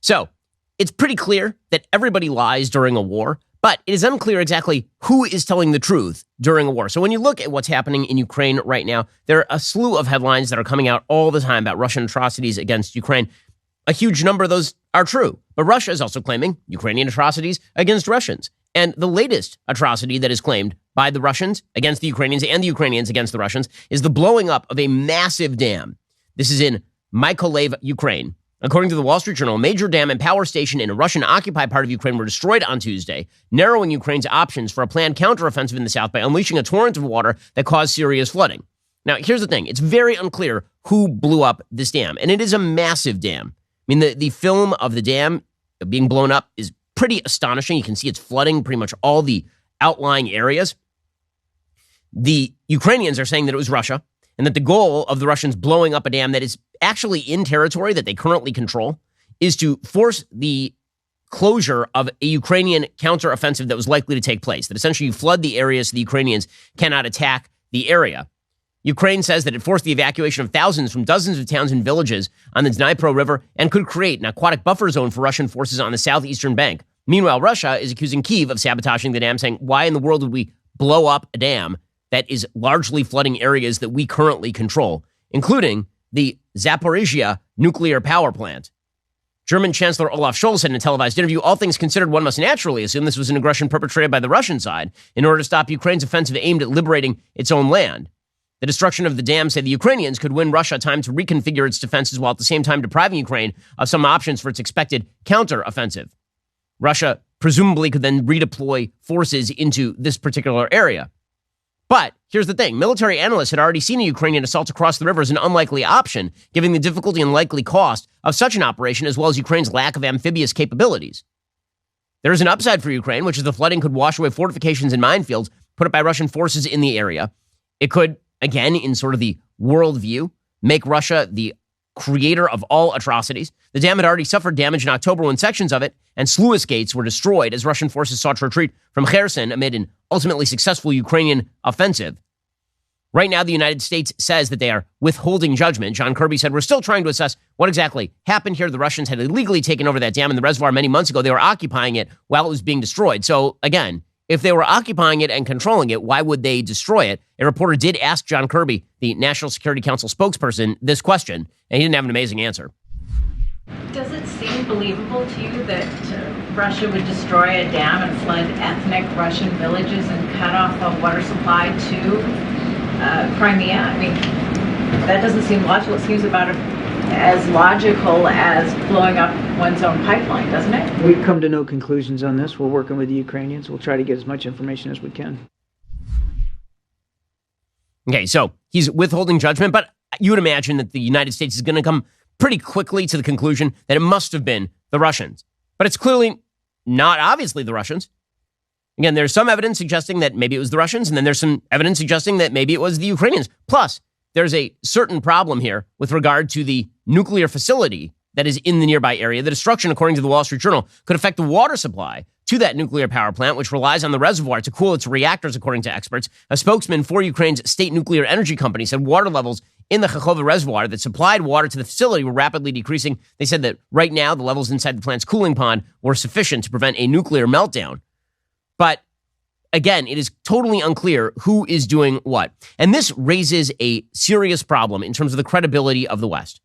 So it's pretty clear that everybody lies during a war, but it is unclear exactly who is telling the truth during a war. So when you look at what's happening in Ukraine right now, there are a slew of headlines that are coming out all the time about Russian atrocities against Ukraine. A huge number of those are true, but Russia is also claiming Ukrainian atrocities against Russians. And the latest atrocity that is claimed by the Russians against the Ukrainians and the Ukrainians against the Russians is the blowing up of a massive dam. This is in Mykolaiv, Ukraine. According to the Wall Street Journal, a major dam and power station in a Russian-occupied part of Ukraine were destroyed on Tuesday, narrowing Ukraine's options for a planned counteroffensive in the south by unleashing a torrent of water that caused serious flooding. Now, here's the thing. It's very unclear who blew up this dam, and it is a massive dam. I mean, the film of the dam being blown up is pretty astonishing. You can see it's flooding pretty much all the outlying areas. The Ukrainians are saying that it was Russia and that the goal of the Russians blowing up a dam that is actually in territory that they currently control is to force the closure of a Ukrainian counteroffensive that was likely to take place, that essentially you flood the area so the Ukrainians cannot attack the area. Ukraine says that it forced the evacuation of thousands from dozens of towns and villages on the Dnipro River and could create an aquatic buffer zone for Russian forces on the southeastern bank. Meanwhile, Russia is accusing Kyiv of sabotaging the dam, saying, why in the world would we blow up a dam that is largely flooding areas that we currently control, including the Zaporizhia nuclear power plant? German Chancellor Olaf Scholz said in a televised interview, all things considered, one must naturally assume this was an aggression perpetrated by the Russian side in order to stop Ukraine's offensive aimed at liberating its own land. The destruction of the dam, say the Ukrainians, could win Russia time to reconfigure its defenses while at the same time depriving Ukraine of some options for its expected counteroffensive. Russia presumably could then redeploy forces into this particular area. But here's the thing. Military analysts had already seen a Ukrainian assault across the river as an unlikely option, given the difficulty and likely cost of such an operation, as well as Ukraine's lack of amphibious capabilities. There is an upside for Ukraine, which is the flooding could wash away fortifications and minefields put up by Russian forces in the area. It could, again, in sort of the worldview, make Russia the creator of all atrocities. The dam had already suffered damage in October when sections of it and sluice gates were destroyed as Russian forces sought to retreat from Kherson amid an ultimately successful Ukrainian offensive. Right now, the United States says that they are withholding judgment. John Kirby said, we're still trying to assess what exactly happened here. The Russians had illegally taken over that dam in the reservoir many months ago. They were occupying it while it was being destroyed. So again, if they were occupying it and controlling it, why would they destroy it? A reporter did ask John Kirby, the National Security Council spokesperson, this question, and he didn't have an amazing answer. Does it seem believable to you that Russia would destroy a dam and flood ethnic Russian villages and cut off a water supply to Crimea? I mean, that doesn't seem logical. It seems about as logical as blowing up one's own pipeline, doesn't it? We've come to no conclusions on this. We're working with the Ukrainians. We'll try to get as much information as we can. Okay, so he's withholding judgment, but you would imagine that the United States is going to come pretty quickly to the conclusion that it must have been the Russians. But it's clearly not obviously the Russians. Again, there's some evidence suggesting that maybe it was the Russians, and then there's some evidence suggesting that maybe it was the Ukrainians. Plus, there's a certain problem here with regard to the nuclear facility that is in the nearby area. The destruction, according to the Wall Street Journal, could affect the water supply to that nuclear power plant, which relies on the reservoir to cool its reactors, according to experts. A spokesman for Ukraine's state nuclear energy company said water levels in the Kakhovka reservoir that supplied water to the facility were rapidly decreasing. They said that right now, the levels inside the plant's cooling pond were sufficient to prevent a nuclear meltdown. But again, it is totally unclear who is doing what. And this raises a serious problem in terms of the credibility of the West.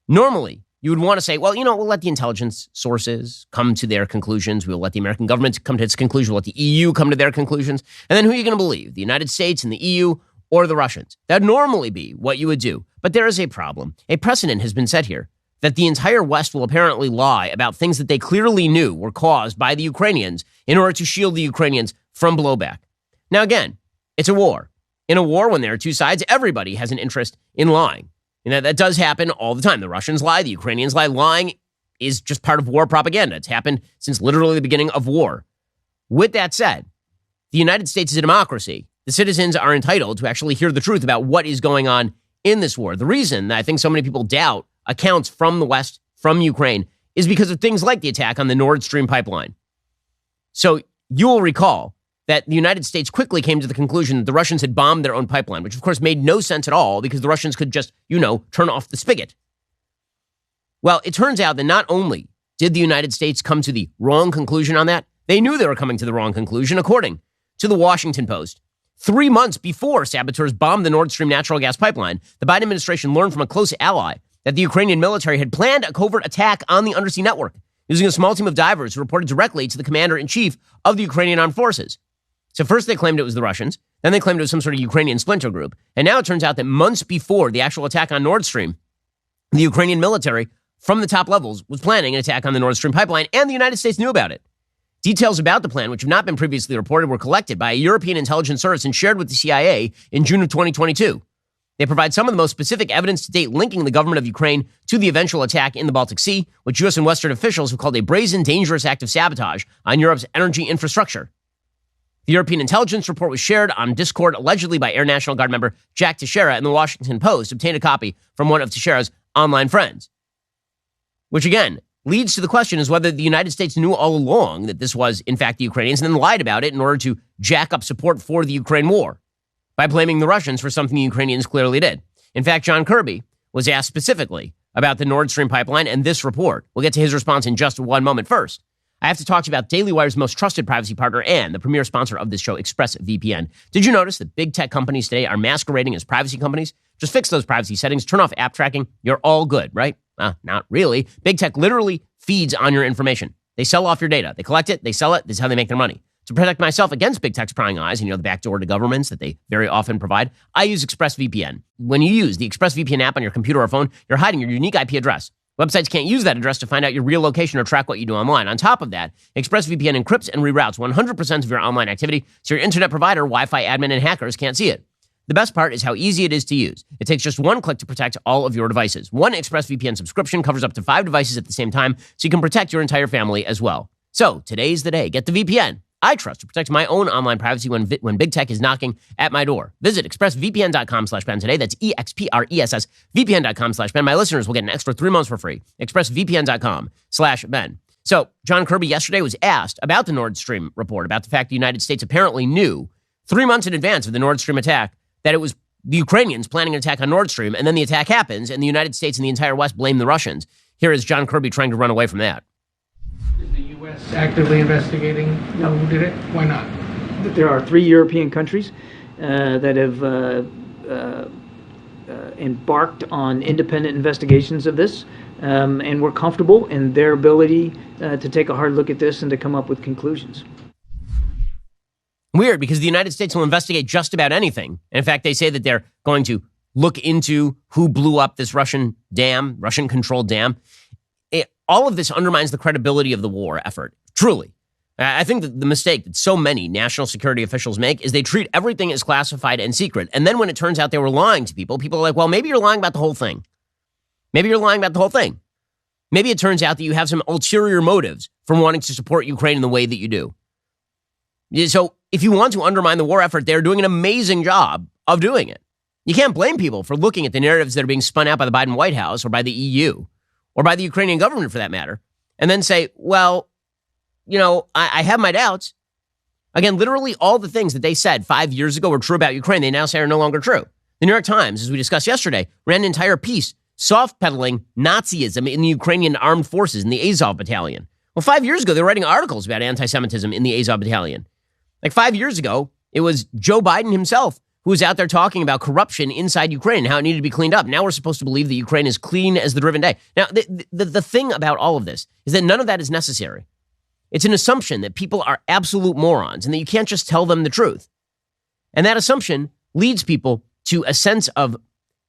Normally, you would want to say, well, we'll let the intelligence sources come to their conclusions. We'll let the American government come to its conclusion. We'll let the EU come to their conclusions. And then who are you going to believe? The United States and the EU or the Russians? That'd normally be what you would do. But there is a problem. A precedent has been set here that the entire West will apparently lie about things that they clearly knew were caused by the Ukrainians in order to shield the Ukrainians from blowback. Now, again, it's a war. In a war, when there are two sides, everybody has an interest in lying. And that does happen all the time. The Russians lie, the Ukrainians lie. Lying is just part of war propaganda. It's happened since literally the beginning of war. With that said, the United States is a democracy. The citizens are entitled to actually hear the truth about what is going on in this war. The reason that I think so many people doubt accounts from the West, from Ukraine, is because of things like the attack on the Nord Stream pipeline. So you will recall that the United States quickly came to the conclusion that the Russians had bombed their own pipeline, which of course made no sense at all because the Russians could just, turn off the spigot. Well, it turns out that not only Did the United States come to the wrong conclusion on that? They knew they were coming to the wrong conclusion, according to the Washington Post. 3 months before saboteurs bombed the Nord Stream natural gas pipeline, the Biden administration learned from a close ally that the Ukrainian military had planned a covert attack on the undersea network using a small team of divers who reported directly to the commander-in-chief of the Ukrainian armed forces. So first they claimed it was the Russians, then they claimed it was some sort of Ukrainian splinter group, and now it turns out that months before the actual attack on Nord Stream, the Ukrainian military, from the top levels, was planning an attack on the Nord Stream pipeline, and the United States knew about it. Details about the plan, which have not been previously reported, were collected by a European intelligence service and shared with the CIA in June of 2022. They provide some of the most specific evidence to date linking the government of Ukraine to the eventual attack in the Baltic Sea, which U.S. and Western officials have called a brazen, dangerous act of sabotage on Europe's energy infrastructure. The European intelligence report was shared on Discord, allegedly by Air National Guard member Jack Teixeira, and the Washington Post obtained a copy from one of Teixeira's online friends. Which, again, leads to the question is whether the United States knew all along that this was, in fact, the Ukrainians, and then lied about it in order to jack up support for the Ukraine war by blaming the Russians for something the Ukrainians clearly did. In fact, John Kirby was asked specifically about the Nord Stream pipeline and this report. We'll get to his response in just one moment. First, I have to talk to you about Daily Wire's most trusted privacy partner and the premier sponsor of this show, ExpressVPN. Did you notice that big tech companies today are masquerading as privacy companies? Just fix those privacy settings, turn off app tracking, you're all good, right? Not really. Big tech literally feeds on your information. They sell off your data. They collect it, they sell it, this is how they make their money. To protect myself against big tech's prying eyes and, the backdoor to governments that they very often provide, I use ExpressVPN. When you use the ExpressVPN app on your computer or phone, you're hiding your unique IP address. Websites can't use that address to find out your real location or track what you do online. On top of that, ExpressVPN encrypts and reroutes 100% of your online activity so your internet provider, Wi-Fi admin, and hackers can't see it. The best part is how easy it is to use. It takes just one click to protect all of your devices. One ExpressVPN subscription covers up to 5 devices at the same time, so you can protect your entire family as well. So, today's the day. Get the VPN I trust to protect my own online privacy when big tech is knocking at my door. Visit expressvpn.com/Ben today. That's EXPRESS VPN.com/Ben. My listeners will get an extra 3 months for free. expressvpn.com/Ben. So, John Kirby yesterday was asked about the Nord Stream report, about the fact the United States apparently knew 3 months in advance of the Nord Stream attack that it was the Ukrainians planning an attack on Nord Stream, and then the attack happens, and the United States and the entire West blame the Russians. Here is John Kirby trying to run away from that. Is the U.S. actively investigating who did it? Why not? There are 3 European countries that have embarked on independent investigations of this, and we're comfortable in their ability to take a hard look at this and to come up with conclusions. Weird, because the United States will investigate just about anything. In fact, they say that they're going to look into who blew up this Russian dam, Russian-controlled dam. All of this undermines the credibility of the war effort, truly. I think that the mistake that so many national security officials make is they treat everything as classified and secret. And then when it turns out they were lying to people, people are like, well, maybe you're lying about the whole thing. Maybe you're lying about the whole thing. Maybe it turns out that you have some ulterior motives from wanting to support Ukraine in the way that you do. So if you want to undermine the war effort, they're doing an amazing job of doing it. You can't blame people for looking at the narratives that are being spun out by the Biden White House or by the EU or by the Ukrainian government for that matter, and then say, well, I have my doubts. Again, literally all the things that they said 5 years ago were true about Ukraine, they now say are no longer true. The New York Times, as we discussed yesterday, ran an entire piece soft-pedaling Nazism in the Ukrainian armed forces in the Azov battalion. Well, 5 years ago, they were writing articles about anti-Semitism in the Azov battalion. Like 5 years ago, it was Joe Biden himself who was out there talking about corruption inside Ukraine and how it needed to be cleaned up. Now we're supposed to believe that Ukraine is clean as the driven day. Now, the thing about all of this is that none of that is necessary. It's an assumption that people are absolute morons and that you can't just tell them the truth. And that assumption leads people to a sense of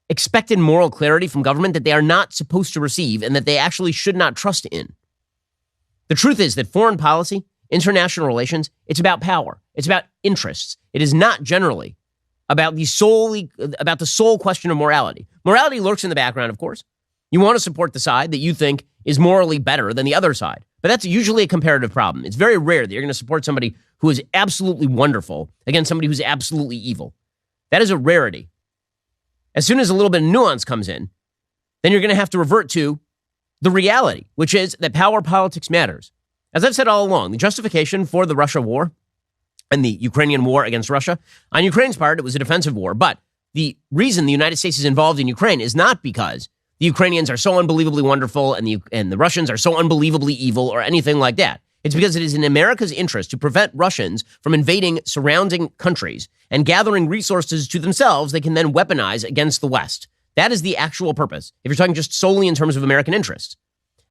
expected moral clarity from government that they are not supposed to receive and that they actually should not trust in. The truth is that foreign policy, international relations, it's about power. It's about interests. It is not generally about the sole question of morality. Morality lurks in the background, of course. You want to support the side that you think is morally better than the other side. But that's usually a comparative problem. It's very rare that you're going to support somebody who is absolutely wonderful against somebody who's absolutely evil. That is a rarity. As soon as a little bit of nuance comes in, then you're going to have to revert to the reality, which is that power politics matters. As I've said all along, the justification for the Russia war and the Ukrainian war against Russia, on Ukraine's part, it was a defensive war. But the reason the United States is involved in Ukraine is not because the Ukrainians are so unbelievably wonderful and the Russians are so unbelievably evil or anything like that. It's because it is in America's interest to prevent Russians from invading surrounding countries and gathering resources to themselves they can then weaponize against the West. That is the actual purpose, if you're talking just solely in terms of American interests.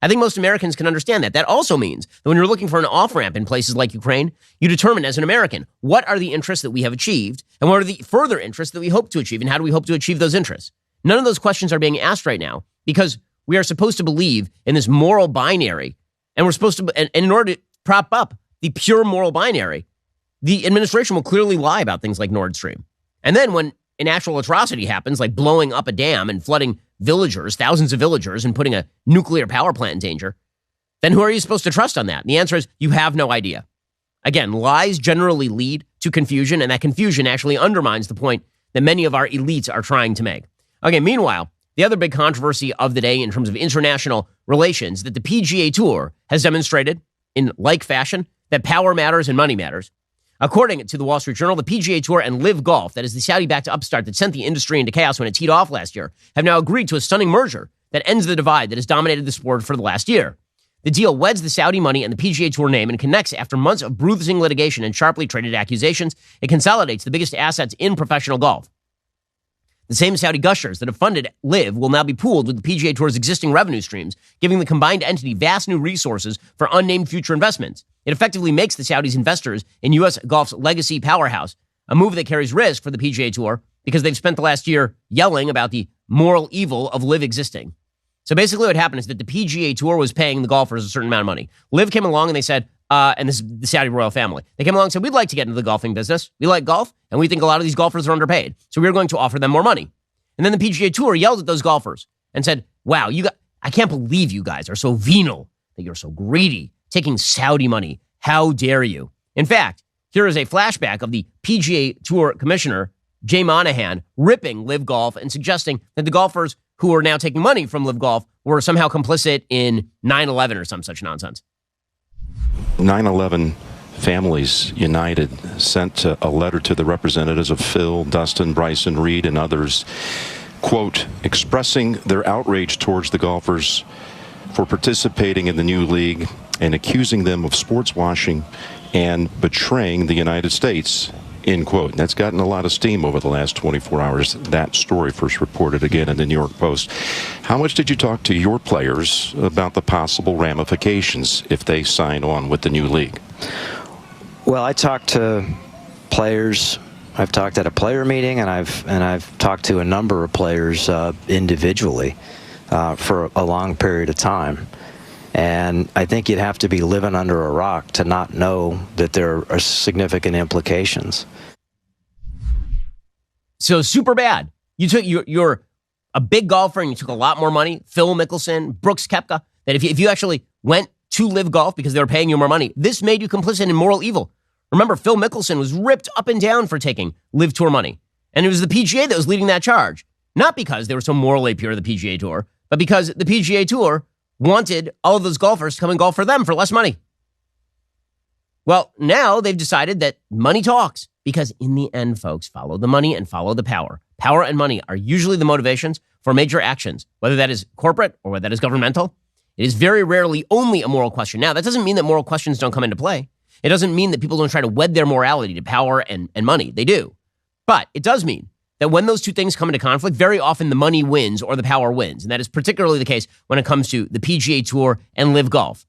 I think most Americans can understand that. That also means that when you're looking for an off-ramp in places like Ukraine, you determine as an American, what are the interests that we have achieved and what are the further interests that we hope to achieve and how do we hope to achieve those interests? None of those questions are being asked right now because we are supposed to believe in this moral binary, and we're supposed to, and in order to prop up the pure moral binary, the administration will clearly lie about things like Nord Stream. And then when an actual atrocity happens, like blowing up a dam and flooding villagers, thousands of villagers, and putting a nuclear power plant in danger, then who are you supposed to trust on that? And the answer is you have no idea. Again, lies generally lead to confusion, and that confusion actually undermines the point that many of our elites are trying to make. Okay, meanwhile, the other big controversy of the day in terms of international relations that the PGA Tour has demonstrated in like fashion that power matters and money matters. According to the Wall Street Journal, the PGA Tour and LIV Golf, that is the Saudi-backed upstart that sent the industry into chaos when it teed off last year, have now agreed to a stunning merger that ends the divide that has dominated the sport for the last year. The deal weds the Saudi money and the PGA Tour name and connects after months of bruising litigation and sharply traded accusations. It consolidates the biggest assets in professional golf. The same Saudi gushers that have funded LIV will now be pooled with the PGA Tour's existing revenue streams, giving the combined entity vast new resources for unnamed future investments. It effectively makes the Saudis investors in U.S. golf's legacy powerhouse, a move that carries risk for the PGA Tour because they've spent the last year yelling about the moral evil of LIV existing. So basically what happened is that the PGA Tour was paying the golfers a certain amount of money. LIV came along and they said, and this is the Saudi royal family. They came along and said, we'd like to get into the golfing business. We like golf, and we think a lot of these golfers are underpaid. So we're going to offer them more money. And then the PGA Tour yelled at those golfers and said, wow, I can't believe you guys are so venal, that you're so greedy, taking Saudi money. How dare you? In fact, here is a flashback of the PGA Tour commissioner, Jay Monahan, ripping LIV Golf and suggesting that the golfers who are now taking money from LIV Golf were somehow complicit in 9/11 or some such nonsense. 9/11 Families United sent a letter to the representatives of Phil, Dustin, Bryson, Reed, and others, quote, expressing their outrage towards the golfers for participating in the new league and accusing them of sports washing and betraying the United States, end quote. And that's gotten a lot of steam over the last 24 hours. That story first reported again in the New York Post. How much did you talk to your players about the possible ramifications if they sign on with the new league? Well, I talked to players. I've talked at a player meeting, and I've talked to a number of players individually for a long period of time. And I think you'd have to be living under a rock to not know that there are significant implications. So super bad. You took you're a big golfer and you took a lot more money. Phil Mickelson, Brooks Koepka. That if you actually went to LIV Golf because they were paying you more money, this made you complicit in moral evil. Remember, Phil Mickelson was ripped up and down for taking LIV Tour money. And it was the PGA that was leading that charge. Not because they were so morally pure, the PGA Tour, but because the PGA Tour wanted all of those golfers to come and golf for them for less money. Well, now they've decided that money talks because in the end, folks, follow the money and follow the power. Power and money are usually the motivations for major actions, whether that is corporate or whether that is governmental. It is very rarely only a moral question. Now, that doesn't mean that moral questions don't come into play. It doesn't mean that people don't try to wed their morality to power and money. They do. But it does mean that when those two things come into conflict, very often the money wins or the power wins. And that is particularly the case when it comes to the PGA Tour and LIV Golf.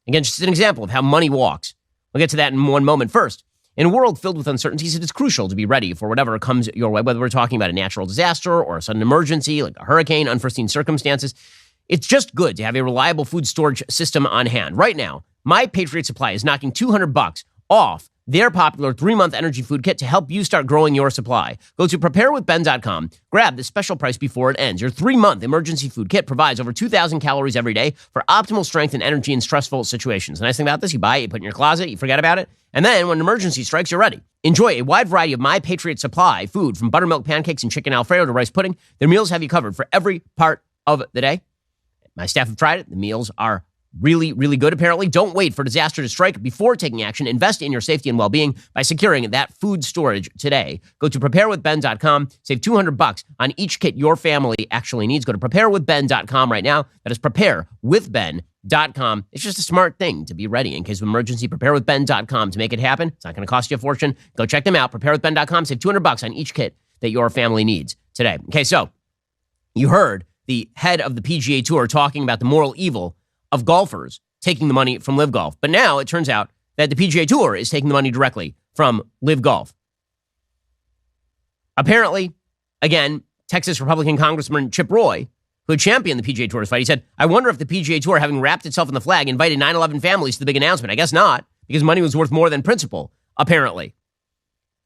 Again, just an example of how money walks. We'll get to that in one moment. First, in a world filled with uncertainties, it is crucial to be ready for whatever comes your way, whether we're talking about a natural disaster or a sudden emergency like a hurricane, unforeseen circumstances. It's just good to have a reliable food storage system on hand. Right now, My Patriot Supply is knocking $200 off their popular 3-month energy food kit to help you start growing your supply. Go to preparewithben.com, grab the special price before it ends. Your 3-month emergency food kit provides over 2,000 calories every day for optimal strength and energy in stressful situations. The nice thing about this, you buy it, you put it in your closet, you forget about it, and then when an emergency strikes, you're ready. Enjoy a wide variety of My Patriot Supply food, from buttermilk pancakes and chicken Alfredo to rice pudding. Their meals have you covered for every part of the day. My staff have tried it. The meals are really, really good, apparently. Don't wait for disaster to strike before taking action. Invest in your safety and well-being by securing that food storage today. Go to preparewithben.com. Save $200 on each kit your family actually needs. Go to preparewithben.com right now. That is preparewithben.com. It's just a smart thing to be ready in case of emergency. Preparewithben.com to make it happen. It's not going to cost you a fortune. Go check them out. Preparewithben.com. Save $200 on each kit that your family needs today. Okay, so you heard the head of the PGA Tour talking about the moral evil of golfers taking the money from LIV Golf. But now it turns out that the PGA Tour is taking the money directly from LIV Golf. Apparently, again, Texas Republican Congressman Chip Roy, who had championed the PGA Tour's fight, he said, I wonder if the PGA Tour, having wrapped itself in the flag, invited 9/11 families to the big announcement. I guess not, because money was worth more than principal, apparently.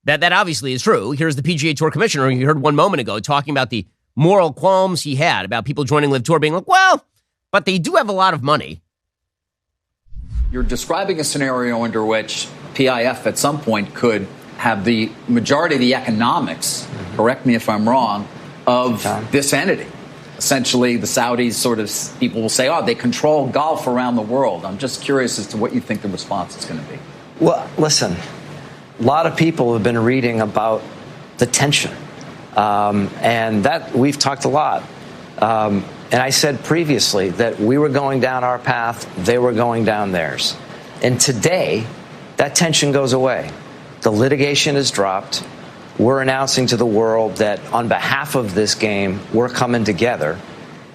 That obviously is true. Here's the PGA Tour commissioner, who you heard one moment ago, talking about the moral qualms he had about people joining LIV Tour, being like, well, but they do have a lot of money. You're describing a scenario under which PIF at some point could have the majority of the economics, correct me if I'm wrong, of this entity. Essentially, the Saudis sort of, people will say, oh, they control golf around the world. I'm just curious as to what you think the response is going to be. Well, listen, a lot of people have been reading about the tension. And that we've talked a lot. And I said previously that we were going down our path, they were going down theirs. And today, that tension goes away. The litigation is dropped. We're announcing to the world that on behalf of this game, we're coming together.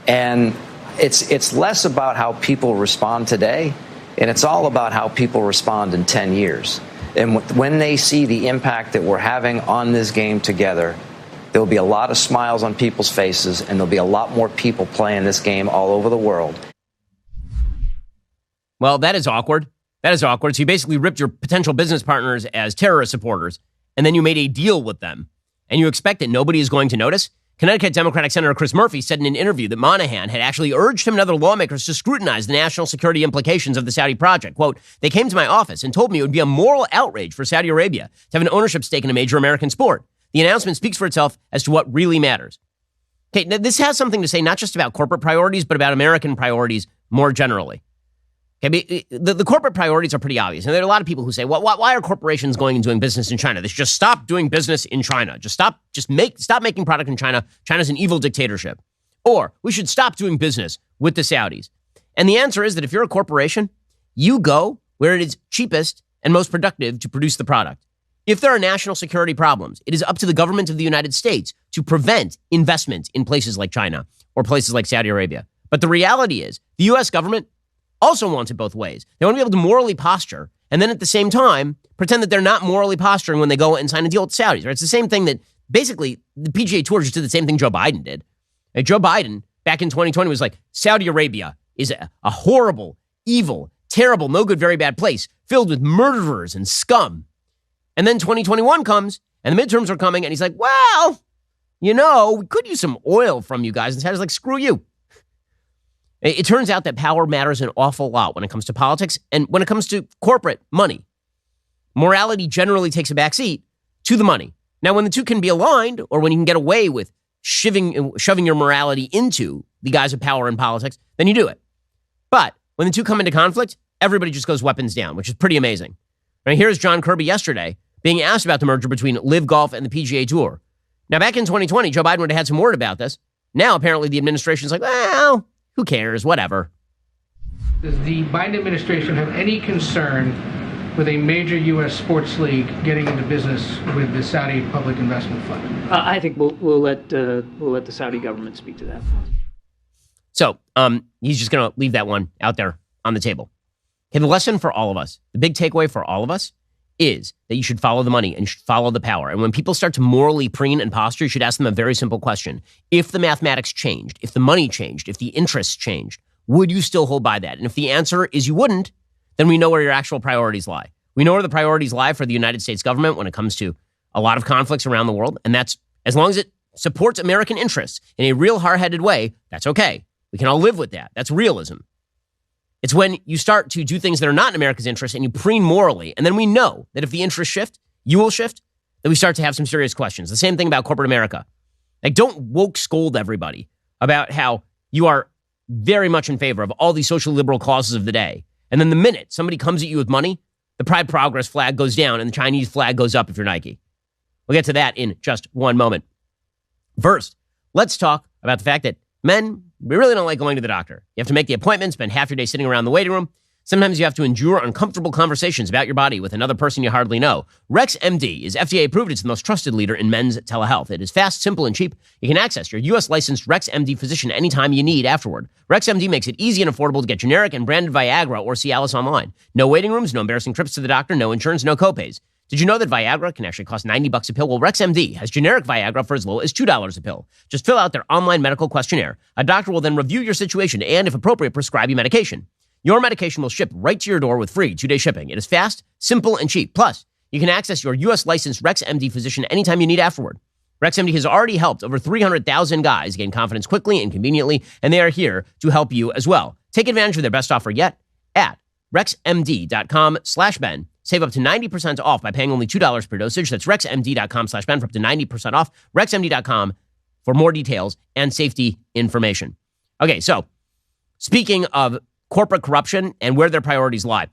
And it's less about how people respond today, and it's all about how people respond in 10 years. And when they see the impact that we're having on this game together, there will be a lot of smiles on people's faces, and there'll be a lot more people playing this game all over the world. Well, that is awkward. That is awkward. So you basically ripped your potential business partners as terrorist supporters, and then you made a deal with them, and you expect that nobody is going to notice? Connecticut Democratic Senator Chris Murphy said in an interview that Monahan had actually urged him and other lawmakers to scrutinize the national security implications of the Saudi project. Quote, they came to my office and told me it would be a moral outrage for Saudi Arabia to have an ownership stake in a major American sport. The announcement speaks for itself as to what really matters. Okay, now this has something to say not just about corporate priorities, but about American priorities more generally. Okay, the corporate priorities are pretty obvious. And there are a lot of people who say, well, why are corporations going and doing business in China? They should just stop doing business in China. Stop making product in China. China's an evil dictatorship. Or we should stop doing business with the Saudis. And the answer is that if you're a corporation, you go where it is cheapest and most productive to produce the product. If there are national security problems, it is up to the government of the United States to prevent investment in places like China or places like Saudi Arabia. But the reality is the U.S. government also wants it both ways. They want to be able to morally posture and then at the same time pretend that they're not morally posturing when they go and sign a deal with Saudis. Right? It's the same thing that basically the PGA Tour just did the same thing Joe Biden did. Joe Biden back in 2020 was like, Saudi Arabia is a horrible, evil, terrible, no good, very bad place filled with murderers and scum. And then 2021 comes, and the midterms are coming, and he's like, well, we could use some oil from you guys. And Saturday's like, screw you. It turns out that power matters an awful lot when it comes to politics and when it comes to corporate money. Morality generally takes a backseat to the money. Now, when the two can be aligned, or when you can get away with shoving your morality into the guise of power in politics, then you do it. But when the two come into conflict, everybody just goes weapons down, which is pretty amazing. Right, here's John Kirby yesterday being asked about the merger between LIV Golf and the PGA Tour. Now, back in 2020, Joe Biden would have had some word about this. Now, apparently, the administration's like, well, who cares? Whatever. Does the Biden administration have any concern with a major U.S. sports league getting into business with the Saudi Public Investment Fund? I think we'll let the Saudi government speak to that. So he's just going to leave that one out there on the table. Okay, the lesson for all of us, the big takeaway for all of us, is that you should follow the money and you should follow the power. And when people start to morally preen and posture, you should ask them a very simple question. If the mathematics changed, if the money changed, if the interests changed, would you still hold by that? And if the answer is you wouldn't, then we know where your actual priorities lie. We know where the priorities lie for the United States government when it comes to a lot of conflicts around the world. And that's, as long as it supports American interests in a real hard-headed way, that's okay. We can all live with that. That's realism. It's when you start to do things that are not in America's interest and you preen morally, and then we know that if the interests shift, you will shift, that we start to have some serious questions. The same thing about corporate America. Like, don't woke scold everybody about how you are very much in favor of all these social liberal causes of the day. And then the minute somebody comes at you with money, the Pride Progress flag goes down and the Chinese flag goes up if you're Nike. We'll get to that in just one moment. First, let's talk about the fact that men, we really don't like going to the doctor. You have to make the appointment, spend half your day sitting around the waiting room. Sometimes you have to endure uncomfortable conversations about your body with another person you hardly know. RexMD is FDA approved. It's the most trusted leader in men's telehealth. It is fast, simple, and cheap. You can access your U.S. licensed RexMD physician anytime you need afterward. RexMD makes it easy and affordable to get generic and branded Viagra or Cialis online. No waiting rooms, no embarrassing trips to the doctor, no insurance, no copays. Did you know that Viagra can actually cost $90 a pill? Well, RexMD has generic Viagra for as low as $2 a pill. Just fill out their online medical questionnaire. A doctor will then review your situation and, if appropriate, prescribe you medication. Your medication will ship right to your door with free 2-day shipping. It is fast, simple, and cheap. Plus, you can access your U.S. licensed RexMD physician anytime you need afterward. RexMD has already helped over 300,000 guys gain confidence quickly and conveniently, and they are here to help you as well. Take advantage of their best offer yet at rexmd.com/Ben. Save up to 90% off by paying only $2 per dosage. That's rexmd.com/Ben for up to 90% off. rexmd.com for more details and safety information. Okay, so speaking of corporate corruption and where their priorities lie,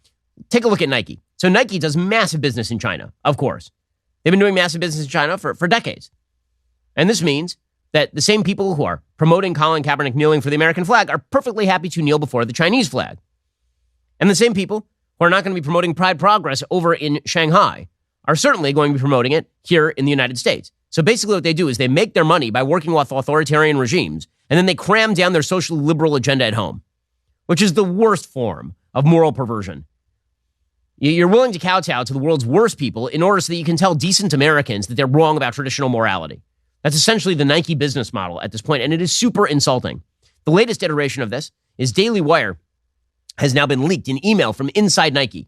take a look at Nike. So Nike does massive business in China, of course. They've been doing massive business in China for decades. And this means that the same people who are promoting Colin Kaepernick kneeling for the American flag are perfectly happy to kneel before the Chinese flag. And the same people who are not going to be promoting Pride Progress over in Shanghai are certainly going to be promoting it here in the United States. So basically what they do is they make their money by working with authoritarian regimes, and then they cram down their socially liberal agenda at home, which is the worst form of moral perversion. You're willing to kowtow to the world's worst people in order so that you can tell decent Americans that they're wrong about traditional morality. That's essentially the Nike business model at this point, and it is super insulting. The latest iteration of this is Daily Wire has now been leaked in email from inside Nike.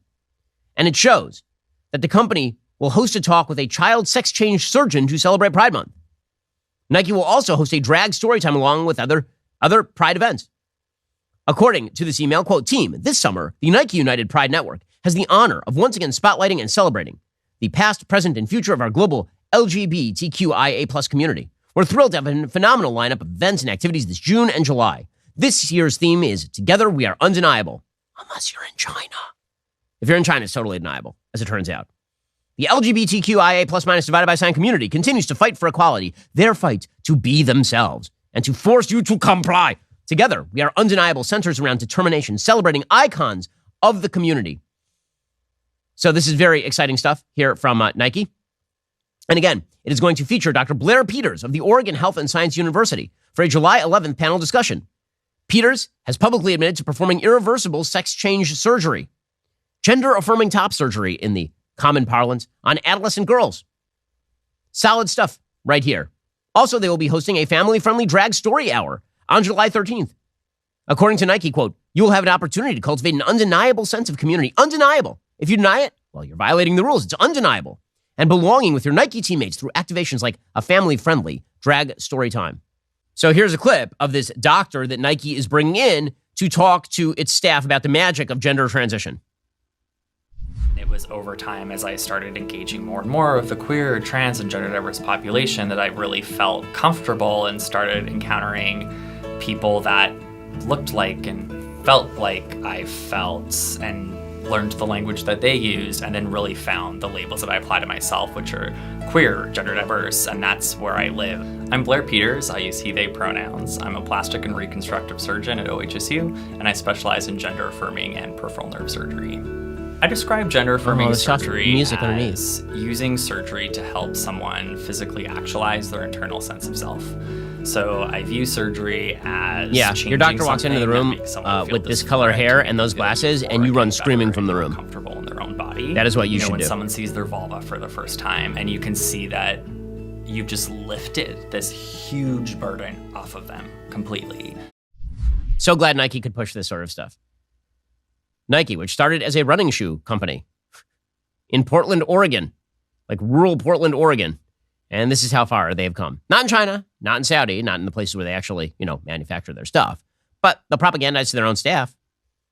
And it shows that the company will host a talk with a child sex change surgeon to celebrate Pride Month. Nike will also host a drag story time along with other Pride events. According to this email, quote, "Team, this summer, the Nike United Pride Network has the honor of once again spotlighting and celebrating the past, present, and future of our global LGBTQIA+ community. We're thrilled to have a phenomenal lineup of events and activities this June and July. This year's theme is Together We Are Undeniable." Unless you're in China. If you're in China, it's totally deniable, as it turns out. The LGBTQIA+ divided by sign community continues to fight for equality. Their fight to be themselves and to force you to comply. Together, we are undeniable, centers around determination, celebrating icons of the community. So this is very exciting stuff here from Nike. And again, it is going to feature Dr. Blair Peters of the Oregon Health and Science University for a July 11th panel discussion. Peters has publicly admitted to performing irreversible sex change surgery, gender-affirming top surgery in the common parlance, on adolescent girls. Solid stuff right here. Also, they will be hosting a family-friendly drag story hour on July 13th. According to Nike, quote, "You will have an opportunity to cultivate an undeniable sense of community." Undeniable. If you deny it, well, you're violating the rules. It's undeniable. And belonging with your Nike teammates through activations like a family-friendly drag story time. So here's a clip of this doctor that Nike is bringing in to talk to its staff about the magic of gender transition. It was over time as I started engaging more and more with the queer, trans, and gender diverse population that I really felt comfortable and started encountering people that looked like and felt like I felt, and learned the language that they used, and then really found the labels that I apply to myself, which are queer, gender diverse, and that's where I live. I'm Blair Peters. I use he, they pronouns. I'm a plastic and reconstructive surgeon at OHSU, and I specialize in gender affirming and peripheral nerve surgery. I describe gender affirming surgery as using surgery to help someone physically actualize their internal sense of self. So I view surgery as your doctor walks into the room with this color hair and those glasses, and you run screaming from the room. Comfortable in their own body. That is what you should when do. Someone sees their vulva for the first time, and you can see that you've just lifted this huge burden off of them completely. So glad Nike could push this sort of stuff. Nike, which started as a running shoe company in Portland, Oregon, like rural Portland, Oregon. And this is how far they have come. Not in China, not in Saudi, not in the places where they actually, manufacture their stuff, but they'll propagandize to their own staff.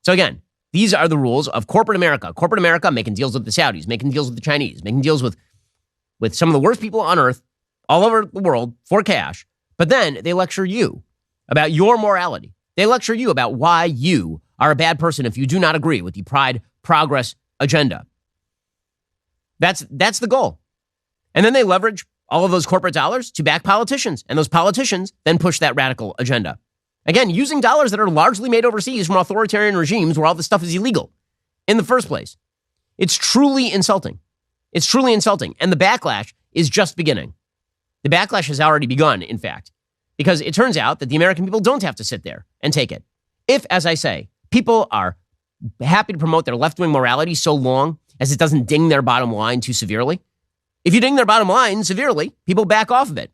So again, these are the rules of corporate America. Corporate America making deals with the Saudis, making deals with the Chinese, making deals with some of the worst people on earth all over the world for cash. But then they lecture you about your morality, They lecture you about why you are a bad person if you do not agree with the Pride Progress agenda. That's the goal. And then they leverage all of those corporate dollars to back politicians. And those politicians then push that radical agenda. Again, using dollars that are largely made overseas from authoritarian regimes where all this stuff is illegal in the first place. It's truly insulting. It's truly insulting. And the backlash is just beginning. The backlash has already begun, in fact, because it turns out that the American people don't have to sit there and take it. If, as I say, people are happy to promote their left-wing morality so long as it doesn't ding their bottom line too severely, if you ding their bottom line severely, people back off of it.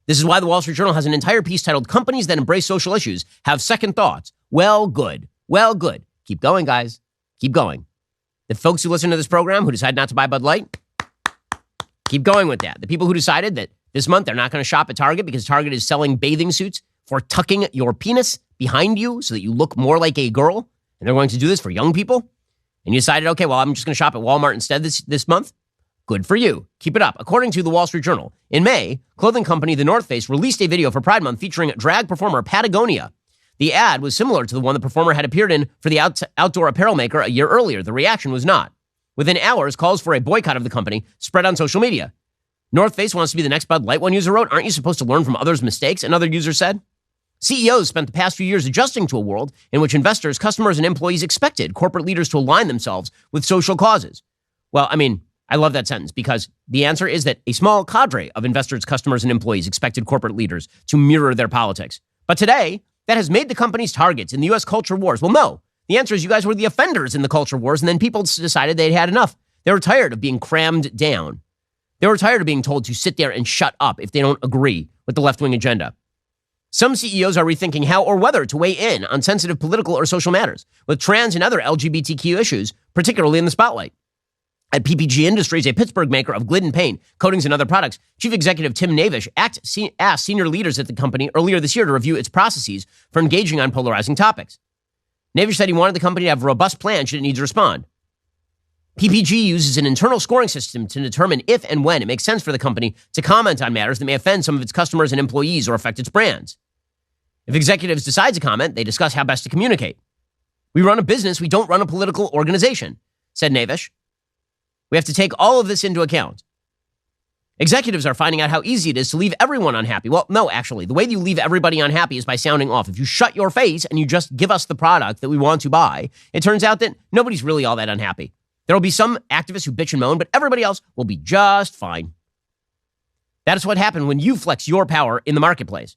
This is why the Wall Street Journal has an entire piece titled "Companies That Embrace Social Issues Have Second Thoughts." Well, good. Well, good. Keep going, guys. Keep going. The folks who listen to this program who decide not to buy Bud Light, keep going with that. The people who decided that this month they're not going to shop at Target because Target is selling bathing suits for tucking your penis behind you so that you look more like a girl, and they're going to do this for young people, and you decided, okay, well, I'm just going to shop at Walmart instead this month. Good for you. Keep it up. According to the Wall Street Journal, in May, clothing company The North Face released a video for Pride Month featuring drag performer Patagonia. The ad was similar to the one the performer had appeared in for the outdoor apparel maker a year earlier. The reaction was not. Within hours, calls for a boycott of the company spread on social media. North Face wants to be the next Bud Light, one user wrote. Aren't you supposed to learn from others' mistakes? Another user said. CEOs spent the past few years adjusting to a world in which investors, customers, and employees expected corporate leaders to align themselves with social causes. Well, I mean, I love that sentence because the answer is that a small cadre of investors, customers, and employees expected corporate leaders to mirror their politics. But today, that has made the companies targets in the U.S. culture wars. Well, no. The answer is you guys were the offenders in the culture wars, and then people decided they'd had enough. They were tired of being crammed down. They were tired of being told to sit there and shut up if they don't agree with the left-wing agenda. Some CEOs are rethinking how or whether to weigh in on sensitive political or social matters, with trans and other LGBTQ issues particularly in the spotlight. At PPG Industries, a Pittsburgh maker of Glidden paint, coatings, and other products, Chief Executive Tim Navish asked senior leaders at the company earlier this year to review its processes for engaging on polarizing topics. Navish said he wanted the company to have a robust plan should it need to respond. PPG uses an internal scoring system to determine if and when it makes sense for the company to comment on matters that may offend some of its customers and employees or affect its brands. If executives decide to comment, they discuss how best to communicate. We run a business, we don't run a political organization, said Navish. We have to take all of this into account. Executives are finding out how easy it is to leave everyone unhappy. Well, no, actually, the way that you leave everybody unhappy is by sounding off. If you shut your face and you just give us the product that we want to buy, it turns out that nobody's really all that unhappy. There will be some activists who bitch and moan, but everybody else will be just fine. That is what happened when you flex your power in the marketplace.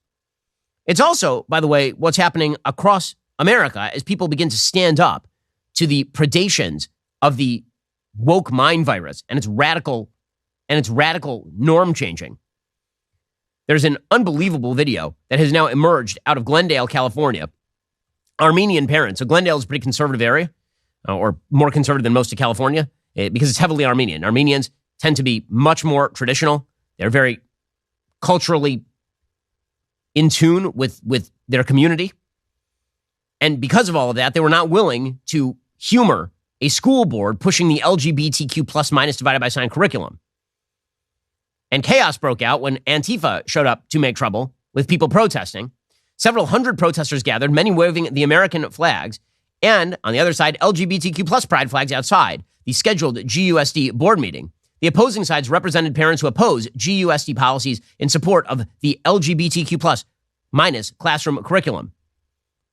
It's also, by the way, what's happening across America as people begin to stand up to the predations of the woke mind virus and its radical norm changing. There's an unbelievable video that has now emerged out of Glendale, California. Armenian parents. So Glendale is a pretty conservative area, or more conservative than most of California, because it's heavily Armenian. Armenians tend to be much more traditional. They're very culturally in tune with their community. And because of all of that, they were not willing to humor a school board pushing the LGBTQ plus minus divided by sign curriculum. And chaos broke out when Antifa showed up to make trouble with people protesting. Several hundred protesters gathered, many waving the American flags, and on the other side, LGBTQ plus pride flags outside the scheduled GUSD board meeting. The opposing sides represented parents who oppose GUSD policies in support of the LGBTQ plus minus classroom curriculum.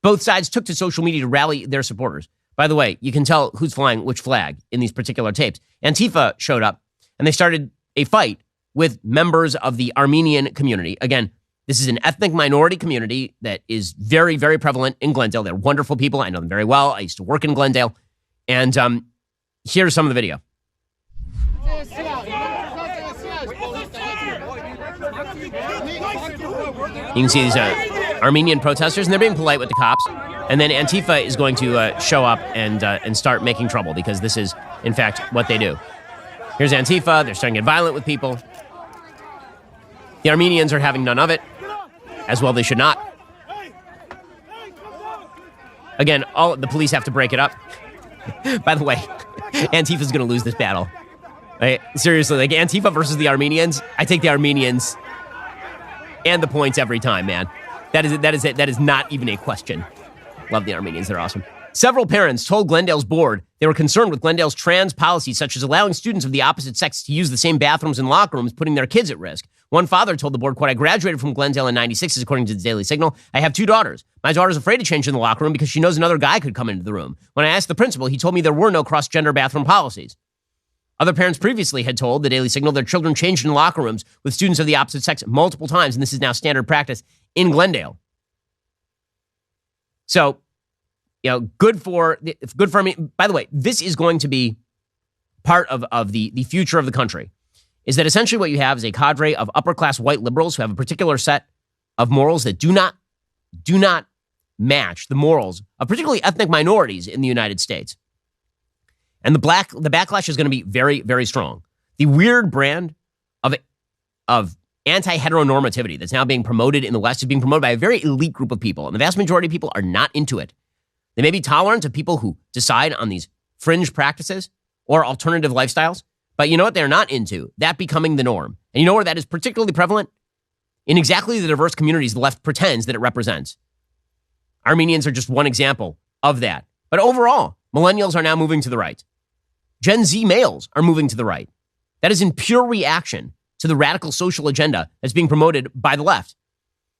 Both sides took to social media to rally their supporters. By the way, you can tell who's flying which flag in these particular tapes. Antifa showed up, and they started a fight with members of the Armenian community. Again, this is an ethnic minority community that is very, very prevalent in Glendale. They're wonderful people. I know them very well. I used to work in Glendale. And here's some of the video. You can see these Armenian protesters, and they're being polite with the cops. And then Antifa is going to show up and start making trouble, because this is, in fact, what they do. Here's Antifa. They're starting to get violent with people. The Armenians are having none of it, as well they should not. Again, all the police have to break it up. By the way, Antifa's going to lose this battle. Right? Seriously, like Antifa versus the Armenians, I take the Armenians and the points every time, man. That is not even a question. Love the Armenians. They're awesome. Several parents told Glendale's board they were concerned with Glendale's trans policies, such as allowing students of the opposite sex to use the same bathrooms and locker rooms, putting their kids at risk. One father told the board, quote, I graduated from Glendale in 96, according to the Daily Signal. I have 2 daughters. My daughter's afraid to change in the locker room because she knows another guy could come into the room. When I asked the principal, he told me there were no cross-gender bathroom policies. Other parents previously had told the Daily Signal their children changed in locker rooms with students of the opposite sex multiple times, and this is now standard practice in Glendale. So, good for me. By the way, this is going to be part of the future of the country, is that essentially what you have is a cadre of upper-class white liberals who have a particular set of morals that do not match the morals of particularly ethnic minorities in the United States. And the backlash is going to be very, very strong. The weird brand of anti-heteronormativity that's now being promoted in the West is being promoted by a very elite group of people, and the vast majority of people are not into it. They may be tolerant of people who decide on these fringe practices or alternative lifestyles, but you know what they're not into? That becoming the norm. And you know where that is particularly prevalent? In exactly the diverse communities the left pretends that it represents. Armenians are just one example of that. But overall, millennials are now moving to the right. Gen Z males are moving to the right. That is in pure reaction to the radical social agenda that's being promoted by the left.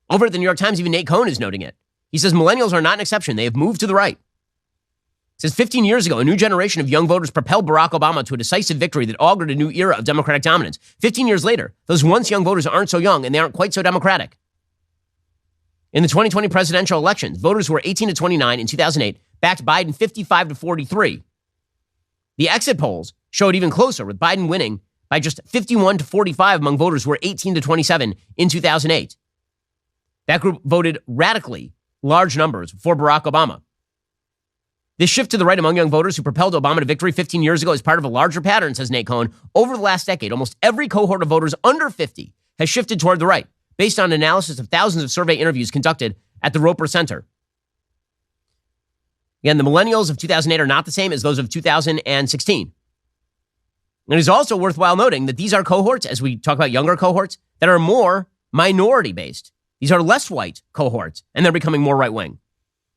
Over at the New York Times, even Nate Cohn is noting it. He says millennials are not an exception. They have moved to the right. He says 15 years ago, a new generation of young voters propelled Barack Obama to a decisive victory that augured a new era of Democratic dominance. 15 years later, those once young voters aren't so young and they aren't quite so Democratic. In the 2020 presidential elections, voters who were 18 to 29 in 2008 backed Biden 55 to 43. The exit polls showed even closer, with Biden winning by just 51 to 45 among voters who were 18 to 27 in 2008. That group voted radically large numbers for Barack Obama. This shift to the right among young voters who propelled Obama to victory 15 years ago is part of a larger pattern, says Nate Cohn. Over the last decade, almost every cohort of voters under 50 has shifted toward the right, based on analysis of thousands of survey interviews conducted at the Roper Center. Again, the millennials of 2008 are not the same as those of 2016. And it is also worthwhile noting that these are cohorts, as we talk about younger cohorts, that are more minority-based. These are less white cohorts, and they're becoming more right-wing.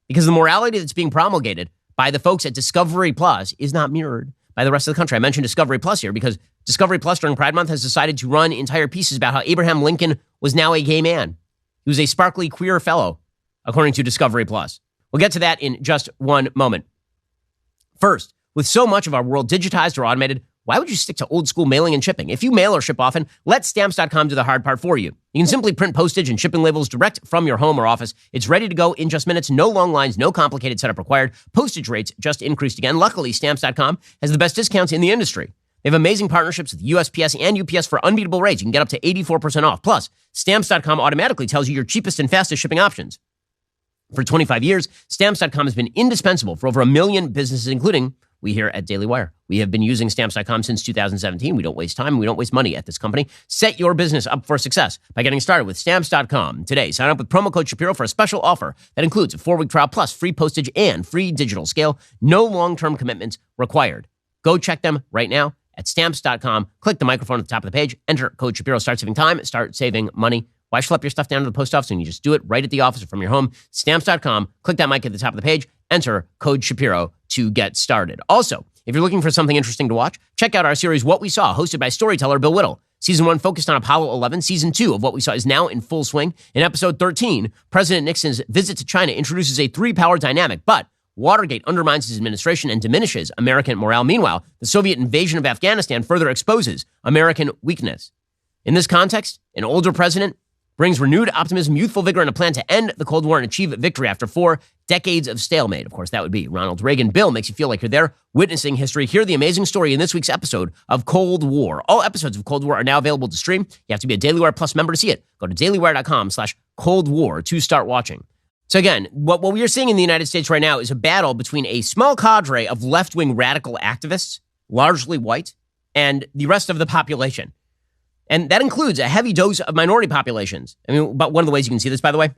Because the morality that's being promulgated by the folks at Discovery Plus is not mirrored by the rest of the country. I mentioned Discovery Plus here because Discovery Plus during Pride Month has decided to run entire pieces about how Abraham Lincoln was now a gay man. He was a sparkly queer fellow, according to Discovery Plus. We'll get to that in just one moment. First, with so much of our world digitized or automated, why would you stick to old school mailing and shipping? If you mail or ship often, let Stamps.com do the hard part for you. You can simply print postage and shipping labels direct from your home or office. It's ready to go in just minutes. No long lines, no complicated setup required. Postage rates just increased again. Luckily, Stamps.com has the best discounts in the industry. They have amazing partnerships with USPS and UPS for unbeatable rates. You can get up to 84% off. Plus, Stamps.com automatically tells you your cheapest and fastest shipping options. For 25 years, Stamps.com has been indispensable for over 1 million businesses, including we here at Daily Wire. We have been using Stamps.com since 2017. We don't waste time. We don't waste money at this company. Set your business up for success by getting started with Stamps.com today. Sign up with promo code Shapiro for a special offer that includes a 4-week trial plus free postage and free digital scale. No long-term commitments required. Go check them right now at Stamps.com. Click the microphone at the top of the page. Enter code Shapiro. Start saving time. Start saving money. Why schlep your stuff down to the post office when you just do it right at the office or from your home? Stamps.com. Click that mic at the top of the page. Enter code Shapiro to get started. Also, if you're looking for something interesting to watch, check out our series What We Saw, hosted by storyteller Bill Whittle. Season 1 focused on Apollo 11. Season 2 of What We Saw is now in full swing. In episode 13, President Nixon's visit to China introduces a 3-power dynamic, but Watergate undermines his administration and diminishes American morale. Meanwhile, the Soviet invasion of Afghanistan further exposes American weakness. In this context, an older president brings renewed optimism, youthful vigor, and a plan to end the Cold War and achieve victory after 4 decades of stalemate. Of course, that would be Ronald Reagan. Bill makes you feel like you're there witnessing history. Hear the amazing story in this week's episode of Cold War. All episodes of Cold War are now available to stream. You have to be a Daily Wire Plus member to see it. Go to dailywire.com/Cold War to start watching. So again, what we are seeing in the United States right now is a battle between a small cadre of left-wing radical activists, largely white, and the rest of the population. And that includes a heavy dose of minority populations. I mean, but one of the ways you can see this, by the way,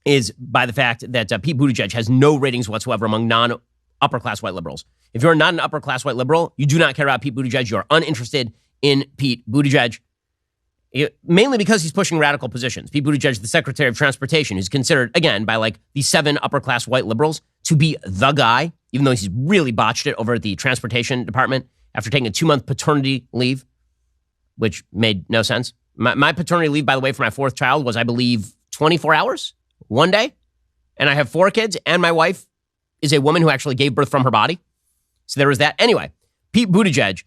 is by the fact that Pete Buttigieg has no ratings whatsoever among non-upper-class white liberals. If you're not an upper-class white liberal, you do not care about Pete Buttigieg. You are uninterested in Pete Buttigieg. mainly because he's pushing radical positions. Pete Buttigieg, the Secretary of Transportation, who's considered, again, by like the 7 upper-class white liberals to be the guy, even though he's really botched it over at the Transportation Department after taking a 2-month paternity leave, which made no sense. My paternity leave, by the way, for my 4th child was, I believe, 24 hours, 1 day. And I have 4 kids, and my wife is a woman who actually gave birth from her body. So there was that. Anyway, Pete Buttigieg,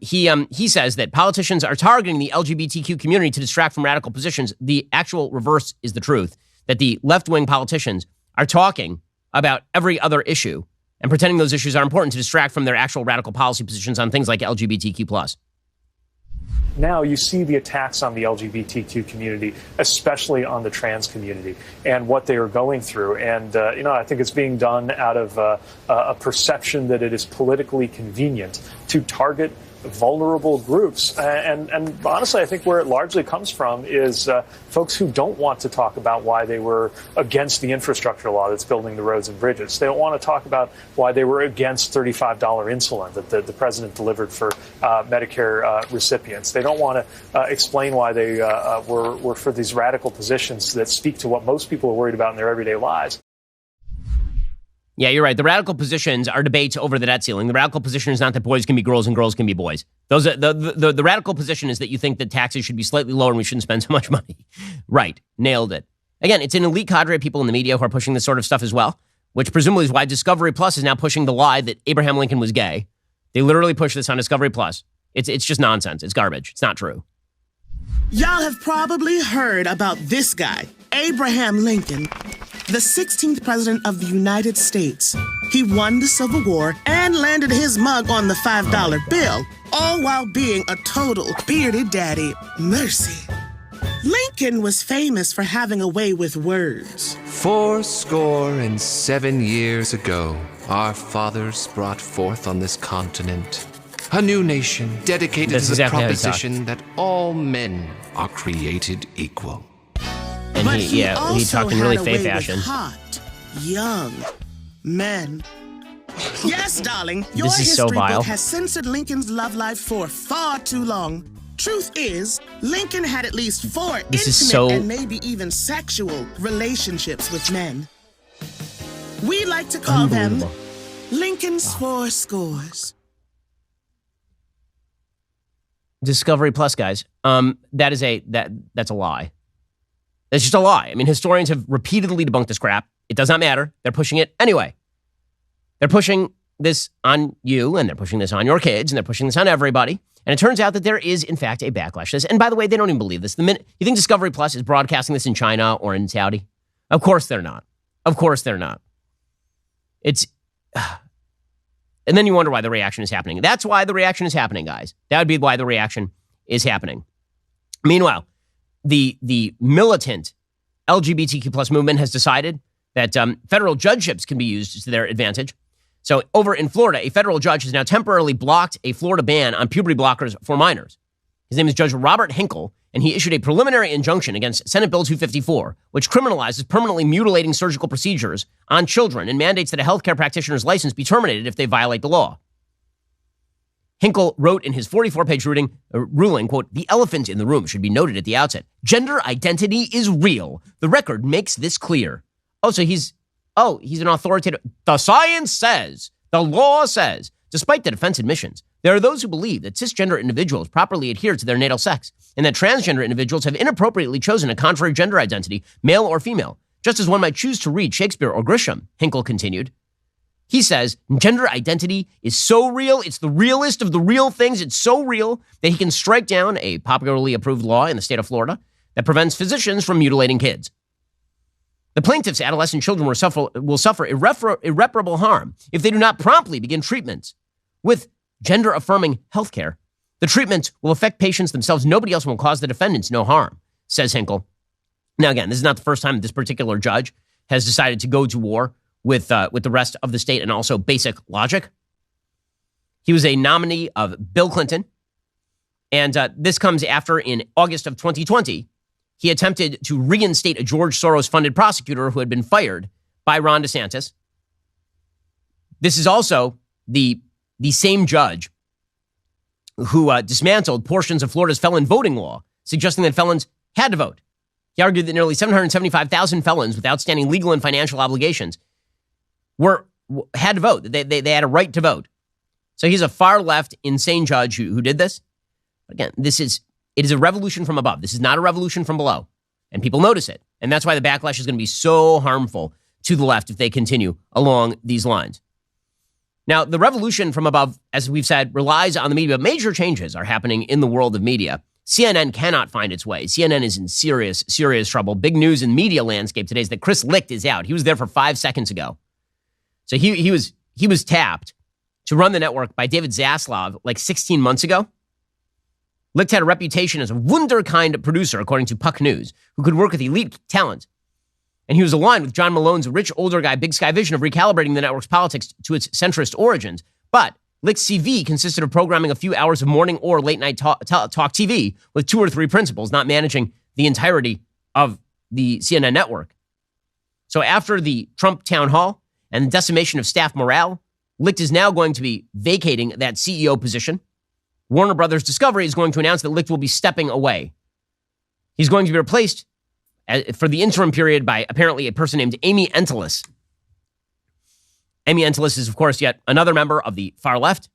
he says that politicians are targeting the LGBTQ community to distract from radical positions. The actual reverse is the truth, that the left-wing politicians are talking about every other issue and pretending those issues are important to distract from their actual radical policy positions on things like LGBTQ+. Now you see the attacks on the LGBTQ community, especially on the trans community, and what they are going through. And, I think it's being done out of a perception that it is politically convenient to target vulnerable groups. And honestly, I think where it largely comes from is folks who don't want to talk about why they were against the infrastructure law that's building the roads and bridges. They don't want to talk about why they were against $35 insulin that the president delivered for Medicare recipients. They don't want to explain why they were for these radical positions that speak to what most people are worried about in their everyday lives. Yeah, you're right. The radical positions are debates over the debt ceiling. The radical position is not that boys can be girls and girls can be boys. Those are, the radical position is that you think that taxes should be slightly lower and we shouldn't spend so much money. Right. Nailed it. Again, it's an elite cadre of people in the media who are pushing this sort of stuff as well, which presumably is why Discovery Plus is now pushing the lie that Abraham Lincoln was gay. They literally push this on Discovery Plus. It's just nonsense. It's garbage. It's not true. Y'all have probably heard about this guy, Abraham Lincoln, the 16th president of the United States. He won the Civil War and landed his mug on the $5 bill, all while being a total bearded daddy. Mercy. Lincoln was famous for having a way with words. 77 years ago, our fathers brought forth on this continent a new nation dedicated to the proposition that all men are created equal. And but he talked in really fey fashion. Hot, young men. Yes, darling, your This is so history vile. book has censored Lincoln's love life for far too long. Truth is, Lincoln had at least 4 intimate and maybe even sexual relationships with men. We like to call them Lincoln's 4 scores. Discovery Plus, guys. That's a lie. That's just a lie. I mean, historians have repeatedly debunked this crap. It does not matter. They're pushing it anyway. They're pushing this on you, and they're pushing this on your kids, and they're pushing this on everybody. And it turns out that there is, in fact, a backlash to this. And by the way, they don't even believe this. The minute you think Discovery Plus is broadcasting this in China or in Saudi, of course they're not. Of course they're not. And then you wonder why the reaction is happening. That's why the reaction is happening, guys. That would be why the reaction is happening. Meanwhile, the militant LGBTQ plus movement has decided that federal judgeships can be used to their advantage. So over in Florida, a federal judge has now temporarily blocked a Florida ban on puberty blockers for minors. His name is Judge Robert Hinkle, and he issued a preliminary injunction against Senate Bill 254, which criminalizes permanently mutilating surgical procedures on children and mandates that a healthcare practitioner's license be terminated if they violate the law. Hinkle wrote in his 44-page ruling, quote, "The elephant in the room should be noted at the outset. Gender identity is real. The record makes this clear." He's an authoritative. The science says, the law says, despite the defense admissions, there are those who believe that cisgender individuals properly adhere to their natal sex and that transgender individuals have inappropriately chosen a contrary gender identity, male or female, just as one might choose to read Shakespeare or Grisham, Hinkle continued. He says gender identity is so real, it's the realest of the real things, it's so real that he can strike down a popularly approved law in the state of Florida that prevents physicians from mutilating kids. The plaintiff's adolescent children will suffer irreparable harm if they do not promptly begin treatments with gender-affirming health care. The treatments will affect patients themselves. Nobody else will cause the defendants no harm, says Hinkle. Now, again, this is not the first time this particular judge has decided to go to war with the rest of the state and also basic logic. He was a nominee of Bill Clinton, and this comes after, in August of 2020, he attempted to reinstate a George Soros-funded prosecutor who had been fired by Ron DeSantis. This is also the same judge who dismantled portions of Florida's felon voting law suggesting that felons had to vote. He argued that nearly 775,000 felons with outstanding legal and financial obligations had to vote. They had a right to vote. So he's a far-left, insane judge who did this. Again, it is a revolution from above. This is not a revolution from below. And people notice it. And that's why the backlash is going to be so harmful to the left if they continue along these lines. Now, the revolution from above, as we've said, relies on the media. Major changes are happening in the world of media. CNN cannot find its way. CNN is in serious, serious trouble. Big news in media landscape today is that Chris Licht is out. He was there for 5 seconds ago. So he was tapped to run the network by David Zaslav like 16 months ago. Licht had a reputation as a wunderkind producer, according to Puck News, who could work with elite talent. And he was aligned with John Malone's rich older guy Big Sky vision of recalibrating the network's politics to its centrist origins. But Licht's CV consisted of programming a few hours of morning or late night talk TV with 2 or 3 principals, not managing the entirety of the CNN network. So after the Trump town hall and the decimation of staff morale, Licht is now going to be vacating that CEO position. Warner Brothers Discovery is going to announce that Licht will be stepping away. He's going to be replaced for the interim period by apparently a person named Amy Entelis. Amy Entelis is, of course, yet another member of the far left.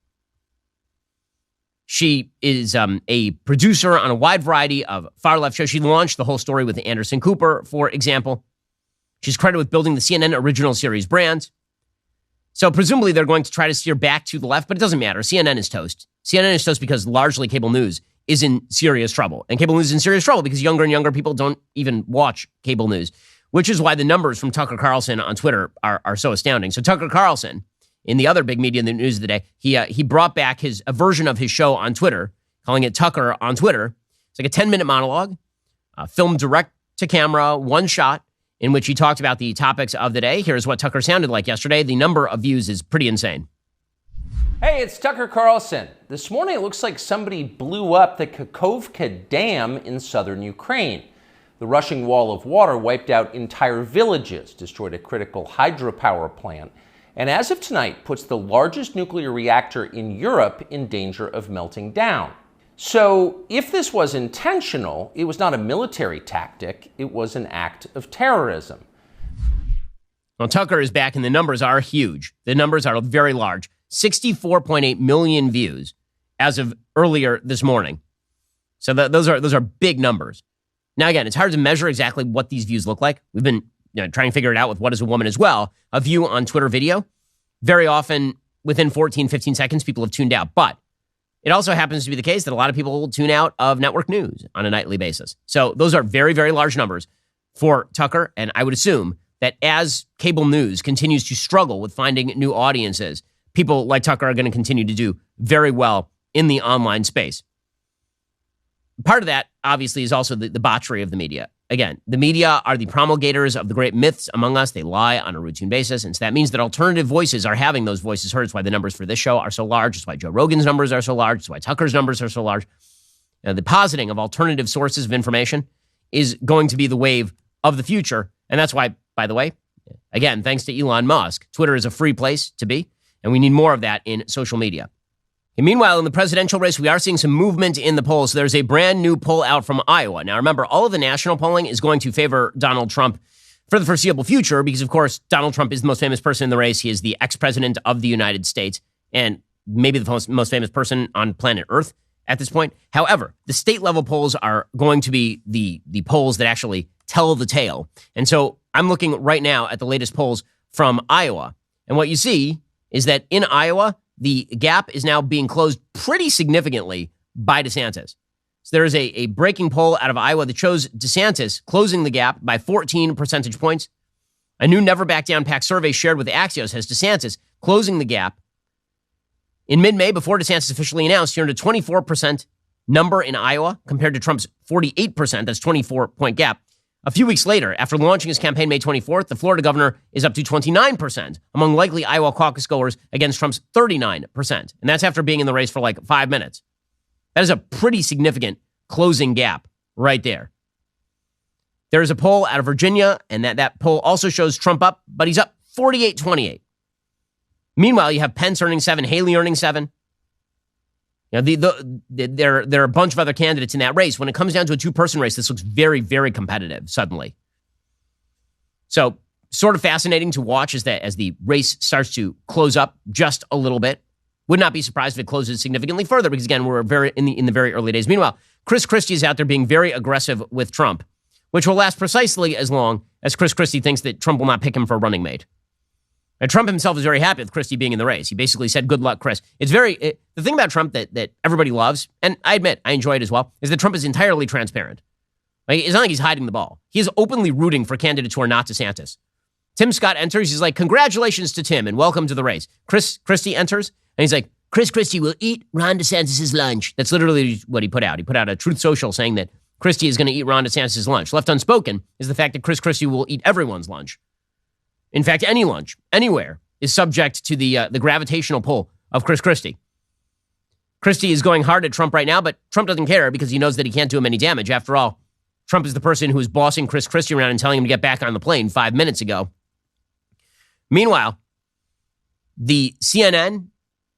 She is a producer on a wide variety of far left shows. She launched The Whole Story with Anderson Cooper, for example. She's credited with building the CNN original series brand. So presumably they're going to try to steer back to the left, but it doesn't matter. CNN is toast. CNN is toast because largely cable news is in serious trouble. And cable news is in serious trouble because younger and younger people don't even watch cable news, which is why the numbers from Tucker Carlson on Twitter are so astounding. So Tucker Carlson, in the other big media in the news of the day, he brought back a version of his show on Twitter, calling it Tucker on Twitter. It's like a 10-minute monologue, filmed direct to camera, one shot, in which he talked about the topics of the day. Here's what Tucker sounded like yesterday. The number of views is pretty insane. Hey, it's Tucker Carlson. This morning it looks like somebody blew up the Kakhovka Dam in southern Ukraine. The rushing wall of water wiped out entire villages, destroyed a critical hydropower plant, and as of tonight puts the largest nuclear reactor in Europe in danger of melting down. So if this was intentional, it was not a military tactic, it was an act of terrorism. Well, Tucker is back and the numbers are huge. The numbers are very large. 64.8 million views as of earlier this morning. So those are big numbers. Now, again, it's hard to measure exactly what these views look like. We've been trying to figure it out with What is a Woman as well. A view on Twitter video, very often within 14, 15 seconds, people have tuned out. But it also happens to be the case that a lot of people will tune out of network news on a nightly basis. So those are very, very large numbers for Tucker. And I would assume that as cable news continues to struggle with finding new audiences, people like Tucker are going to continue to do very well in the online space. Part of that, obviously, is also the botchery of the media. Again, the media are the promulgators of the great myths among us. They lie on a routine basis. And so that means that alternative voices are having those voices heard. It's why the numbers for this show are so large. It's why Joe Rogan's numbers are so large. It's why Tucker's numbers are so large. The positing of alternative sources of information is going to be the wave of the future. And that's why, by the way, again, thanks to Elon Musk, Twitter is a free place to be. And we need more of that in social media. And meanwhile, in the presidential race, we are seeing some movement in the polls. There's a brand new poll out from Iowa. Now, remember, all of the national polling is going to favor Donald Trump for the foreseeable future because, of course, Donald Trump is the most famous person in the race. He is the ex-president of the United States and maybe the most famous person on planet Earth at this point. However, the state-level polls are going to be the polls that actually tell the tale. And so I'm looking right now at the latest polls from Iowa. And what you see is that in Iowa, the gap is now being closed pretty significantly by DeSantis. So there is a breaking poll out of Iowa that shows DeSantis closing the gap by 14 percentage points. A new Never Back Down PAC survey shared with Axios has DeSantis closing the gap. In mid-May, before DeSantis officially announced, he earned a 24% number in Iowa compared to Trump's 48%, that's 24-point gap. A few weeks later, after launching his campaign May 24th, the Florida governor is up to 29% among likely Iowa caucus goers against Trump's 39%. And that's after being in the race for like 5 minutes. That is a pretty significant closing gap right there. There is a poll out of Virginia, and that poll also shows Trump up, but he's up 48-28. Meanwhile, you have Pence earning 7, Haley earning 7. You know, there are a bunch of other candidates in that race. When it comes down to a two-person race, this looks very, very competitive suddenly. So sort of fascinating to watch as the race starts to close up just a little bit. Would not be surprised if it closes significantly further because, again, we're very in the very early days. Meanwhile, Christie is out there being very aggressive with Trump, which will last precisely as long as Christie thinks that Trump will not pick him for a running mate. And Trump himself is very happy with Christie being in the race. He basically said, good luck, Chris. The thing about Trump that everybody loves, and I admit I enjoy it as well, is that Trump is entirely transparent. Like, it's not like he's hiding the ball. He is openly rooting for candidates who are not DeSantis. Tim Scott enters. He's like, congratulations to Tim and welcome to the race. Christie enters and he's like, Christie will eat Ron DeSantis' lunch. That's literally what he put out. He put out a Truth Social saying that Christie is going to eat Ron DeSantis' lunch. Left unspoken is the fact that Christie will eat everyone's lunch. In fact, any lunch, anywhere, is subject to the gravitational pull of Christie. Christie is going hard at Trump right now, but Trump doesn't care because he knows that he can't do him any damage. After all, Trump is the person who is bossing Christie around and telling him to get back on the plane 5 minutes ago. Meanwhile, the CNN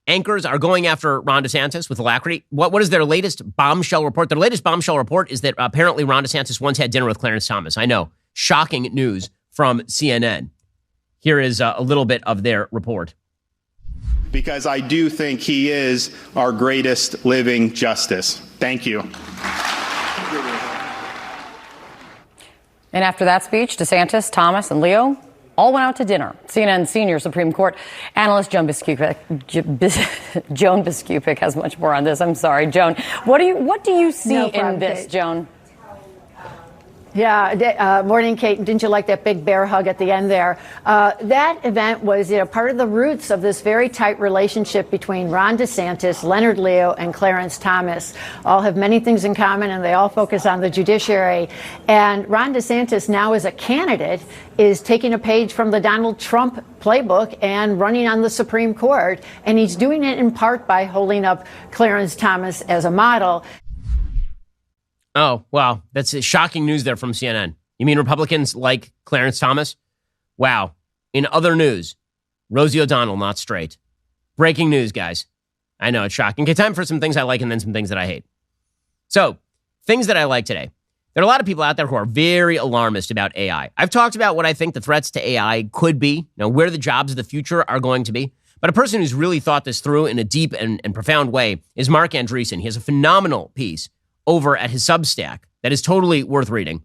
anchors are going after Ron DeSantis with alacrity. What is their latest bombshell report? Their latest bombshell report is that apparently Ron DeSantis once had dinner with Clarence Thomas. I know. Shocking news from CNN. Here is a little bit of their report. Because I do think he is our greatest living justice. Thank you. And after that speech, DeSantis, Thomas, and Leo all went out to dinner. CNN senior Supreme Court analyst Joan Biskupic has much more on this. I'm sorry, Joan. What do you see in this, Kate. Joan? Yeah, morning, Kate. Didn't you like that big bear hug at the end there? That event was, part of the roots of this very tight relationship between Ron DeSantis, Leonard Leo, and Clarence Thomas. All have many things in common, and they all focus on the judiciary. And Ron DeSantis, now as a candidate, is taking a page from the Donald Trump playbook and running on the Supreme Court. And he's doing it in part by holding up Clarence Thomas as a model. Oh, wow. That's shocking news there from CNN. You mean Republicans like Clarence Thomas? Wow. In other news, Rosie O'Donnell not straight. Breaking news, guys. I know, it's shocking. Okay, time for some things I like and then some things that I hate. So, things that I like today. There are a lot of people out there who are very alarmist about AI. I've talked about what I think the threats to AI could be, where the jobs of the future are going to be. But a person who's really thought this through in a deep and profound way is Mark Andreessen. He has a phenomenal piece over at his Substack that is totally worth reading.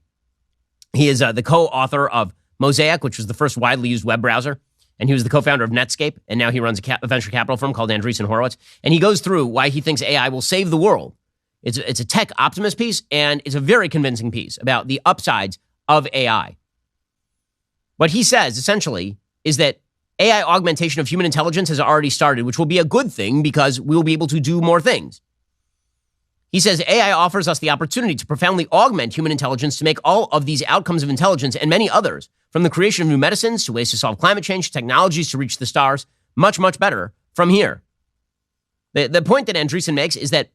He is the co-author of Mosaic, which was the first widely used web browser, and he was the co-founder of Netscape, and now he runs a venture capital firm called Andreessen Horowitz, and he goes through why he thinks AI will save the world. It's a tech optimist piece, and it's a very convincing piece about the upsides of AI. What he says, essentially, is that AI augmentation of human intelligence has already started, which will be a good thing because we'll be able to do more things. He says AI offers us the opportunity to profoundly augment human intelligence to make all of these outcomes of intelligence and many others, from the creation of new medicines to ways to solve climate change, technologies to reach the stars, much, much better from here. The point that Andreessen makes is that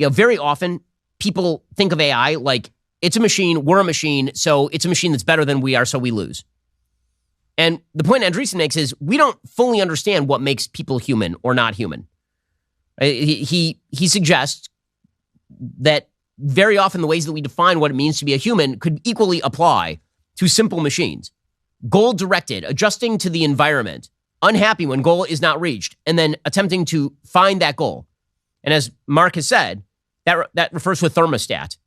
very often people think of AI like it's a machine, we're a machine, so it's a machine that's better than we are, so we lose. And the point Andreessen makes is we don't fully understand what makes people human or not human. He suggests that very often the ways that we define what it means to be a human could equally apply to simple machines. Goal-directed, adjusting to the environment, unhappy when goal is not reached, and then attempting to find that goal. And as Mark has said, that refers to a thermostat,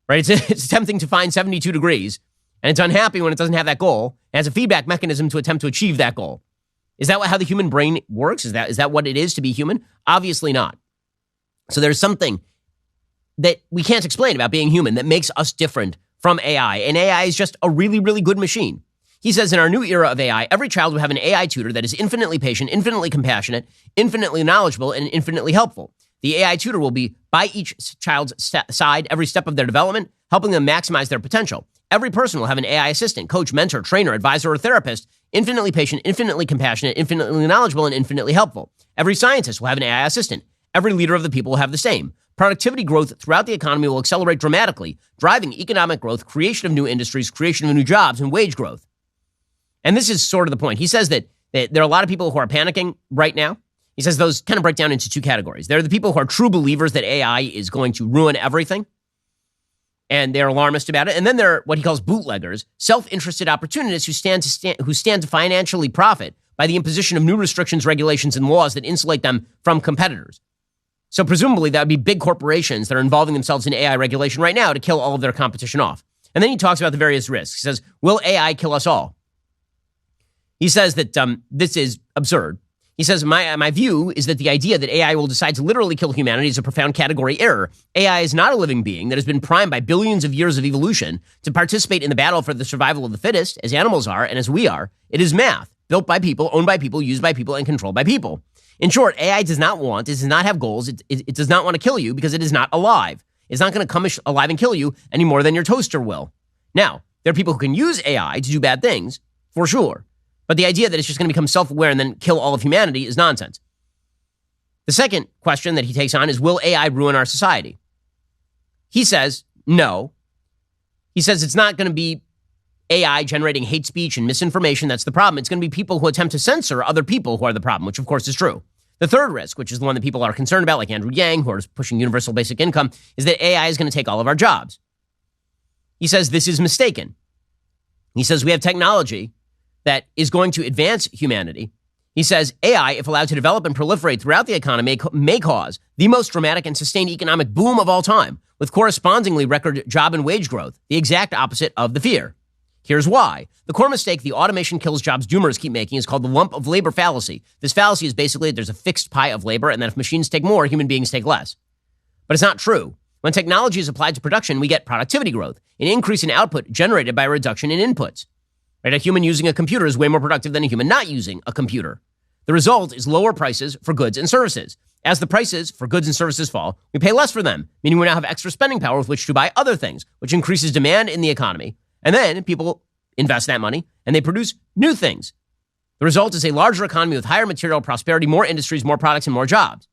right? It's attempting to find 72 degrees, and it's unhappy when it doesn't have that goal, and has a feedback mechanism to attempt to achieve that goal. Is that how the human brain works? Is that what it is to be human? Obviously not. So there's something that we can't explain about being human that makes us different from AI. And AI is just a really, really good machine. He says in our new era of AI, every child will have an AI tutor that is infinitely patient, infinitely compassionate, infinitely knowledgeable, and infinitely helpful. The AI tutor will be by each child's side every step of their development, helping them maximize their potential. Every person will have an AI assistant, coach, mentor, trainer, advisor, or therapist, infinitely patient, infinitely compassionate, infinitely knowledgeable, and infinitely helpful. Every scientist will have an AI assistant. Every leader of the people will have the same. Productivity growth throughout the economy will accelerate dramatically, driving economic growth, creation of new industries, creation of new jobs, and wage growth. And this is sort of the point. He says that there are a lot of people who are panicking right now. He says those kind of break down into two categories. There are the people who are true believers that AI is going to ruin everything, and they're alarmist about it. And then there are what he calls bootleggers, self-interested opportunists who stand to financially profit by the imposition of new restrictions, regulations, and laws that insulate them from competitors. So presumably that would be big corporations that are involving themselves in AI regulation right now to kill all of their competition off. And then he talks about the various risks. He says, will AI kill us all? He says that this is absurd. He says, my view is that the idea that AI will decide to literally kill humanity is a profound category error. AI is not a living being that has been primed by billions of years of evolution to participate in the battle for the survival of the fittest, as animals are and as we are. It is math, built by people, owned by people, used by people, and controlled by people. In short, AI does not have goals. It does not want to kill you because it is not alive. It's not going to come alive and kill you any more than your toaster will. Now, there are people who can use AI to do bad things, for sure. But the idea that it's just going to become self-aware and then kill all of humanity is nonsense. The second question that he takes on is, will AI ruin our society? He says, no. He says it's not going to be AI generating hate speech and misinformation that's the problem. It's going to be people who attempt to censor other people who are the problem, which of course is true. The third risk, which is the one that people are concerned about, like Andrew Yang, who are pushing universal basic income, is that AI is going to take all of our jobs. He says this is mistaken. He says we have technology that is going to advance humanity. He says AI, if allowed to develop and proliferate throughout the economy, may cause the most dramatic and sustained economic boom of all time, with correspondingly record job and wage growth, the exact opposite of the fear. Here's why. The core mistake the automation kills jobs doomers keep making is called the lump of labor fallacy. This fallacy is basically that there's a fixed pie of labor and that if machines take more, human beings take less. But it's not true. When technology is applied to production, we get productivity growth, an increase in output generated by a reduction in inputs. Right? A human using a computer is way more productive than a human not using a computer. The result is lower prices for goods and services. As the prices for goods and services fall, we pay less for them, meaning we now have extra spending power with which to buy other things, which increases demand in the economy. And then people invest that money and they produce new things. The result is a larger economy with higher material prosperity, more industries, more products, and more jobs.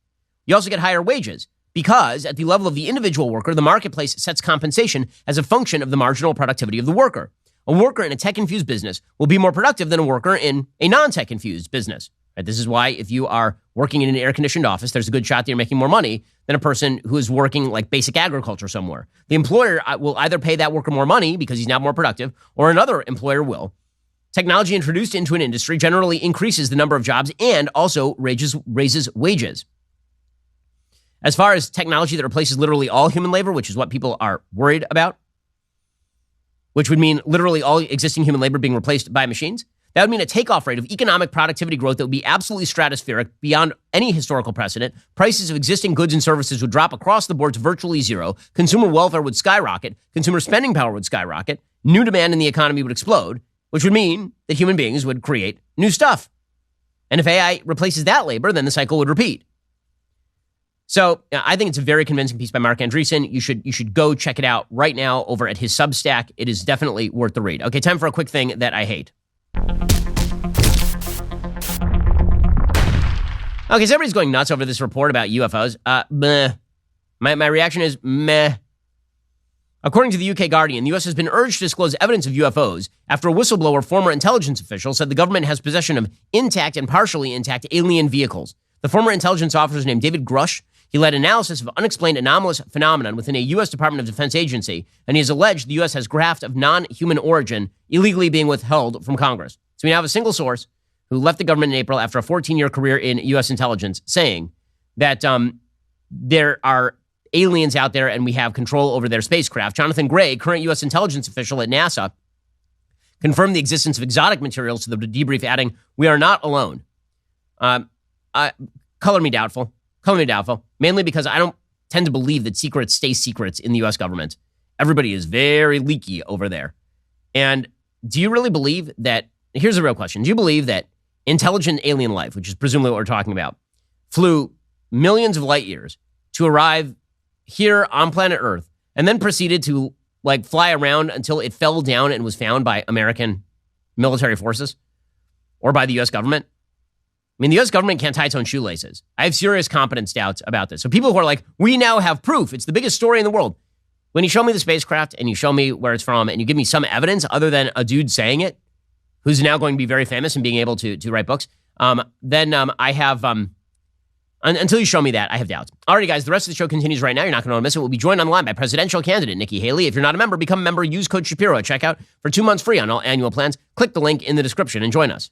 You also get higher wages because at the level of the individual worker, the marketplace sets compensation as a function of the marginal productivity of the worker. A worker in a tech-infused business will be more productive than a worker in a non-tech-infused business. Right? This is why if you are working in an air-conditioned office, there's a good shot that you're making more money than a person who is working like basic agriculture somewhere. The employer will either pay that worker more money because he's now more productive, or another employer will. Technology introduced into an industry generally increases the number of jobs and also raises wages. As far as technology that replaces literally all human labor, which is what people are worried about, which would mean literally all existing human labor being replaced by machines, that would mean a takeoff rate of economic productivity growth that would be absolutely stratospheric beyond any historical precedent. Prices of existing goods and services would drop across the board to virtually zero. Consumer welfare would skyrocket. Consumer spending power would skyrocket. New demand in the economy would explode, which would mean that human beings would create new stuff. And if AI replaces that labor, then the cycle would repeat. So I think it's a very convincing piece by Mark Andreessen. You should go check it out right now over at his Substack. It is definitely worth the read. Okay, time for a quick thing that I hate. Okay, so everybody's going nuts over this report about UFOs. Meh. My reaction is meh. According to the UK Guardian, the U.S. has been urged to disclose evidence of UFOs after a whistleblower, former intelligence official, said the government has possession of intact and partially intact alien vehicles. The former intelligence officer is named David Grush. He led analysis of unexplained anomalous phenomenon within a U.S. Department of Defense agency, and he has alleged the U.S. has graft of non-human origin illegally being withheld from Congress. So we now have a single source who left the government in April after a 14-year career in U.S. intelligence saying that there are aliens out there and we have control over their spacecraft. Jonathan Gray, current U.S. intelligence official at NASA, confirmed the existence of exotic materials to the debrief, adding, "We are not alone." Color me doubtful. Mainly because I don't tend to believe that secrets stay secrets in the U.S. government. Everybody is very leaky over there. And do you really believe that, here's a real question, do you believe that intelligent alien life, which is presumably what we're talking about, flew millions of light years to arrive here on planet Earth and then proceeded to fly around until it fell down and was found by American military forces or by the U.S. government? I mean, the U.S. government can't tie its own shoelaces. I have serious competence doubts about this. So people who are like, we now have proof. It's the biggest story in the world. When you show me the spacecraft and you show me where it's from and you give me some evidence other than a dude saying it, who's now going to be very famous and being able to write books, then I have Until you show me that, I have doubts. Alrighty, guys, the rest of the show continues right now. You're not going to want to miss it. We'll be joined online by presidential candidate Nikki Haley. If you're not a member, become a member. Use code Shapiro at checkout for 2 months free on all annual plans. Click the link in the description and join us.